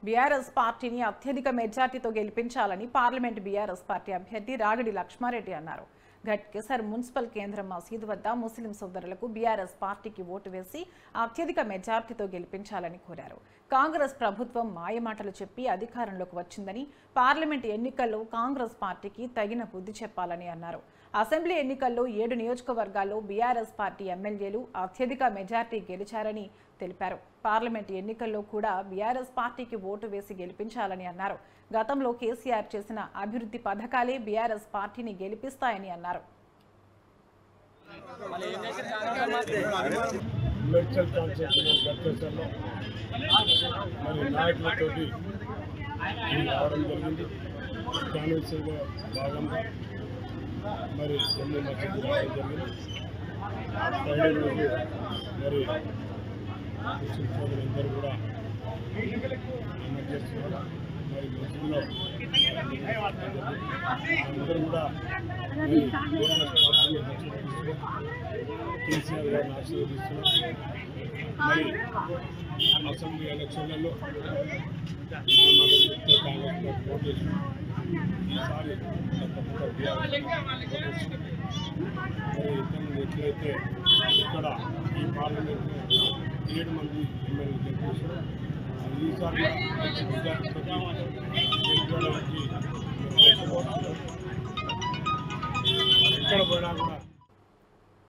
BRS పార్టీని అత్యధిక మెజార్టీతో గెలిపించాలని పార్లమెంట్ బీఆర్ఎస్ పార్టీ అభ్యర్థి రాగడి లక్ష్మారెడ్డి అన్నారు. ఘట్కేసర్ మున్సిపల్ కేంద్రం మసీదు వద్ద ముస్లిం సోదరులకు బీఆర్ఎస్ పార్టీకి ఓటు వేసి అత్యధిక మెజార్టీతో గెలిపించాలని కోరారు. కాంగ్రెస్ ప్రభుత్వం మాయమాటలు చెప్పి అధికారంలోకి వచ్చిందని, పార్లమెంట్ ఎన్నికల్లో కాంగ్రెస్ పార్టీకి తగిన బుద్ధి చెప్పాలని అన్నారు. అసెంబ్లీ ఎన్నికల్లో 7 నియోజకవర్గాల్లో బీఆర్ఎస్ పార్టీ ఎమ్మెల్యేలు అత్యధిక మెజార్టీ గెలిచారని తెలిపారు. పార్లమెంట్ ఎన్నికల్లో కూడా బీఆర్ఎస్ పార్టీకి ఓటు వేసి గెలిపించాలని అన్నారు. గతంలో కేసీఆర్ చేసిన అభివృద్ధి పథకాలే బీఆర్ఎస్ పార్టీని గెలిపిస్తాయని అన్నారు. మరి జమ్మూ మసీదు రావడం జరిగింది. ఫ్రైడే రోజు మరి ముస్లిం సోదరులందరూ కూడా అమలు చేస్తున్నారు. మరి మసీదులో అందరూ కూడా కేసీఆర్ గారిని ఆశీర్వదిస్తున్నారు. మరి అసెంబ్లీ ఎలక్షన్లలో కాంగ్రెస్ ఓటు చేస్తున్నారు. ఈసారి మరి ఎట్లయితే ఇక్కడ ఈ పార్లమెంట్లో 7 మంది ఎమ్మెల్యేలు గెలిపేశారు. ఈసారి ఎక్కడ పోయినా కూడా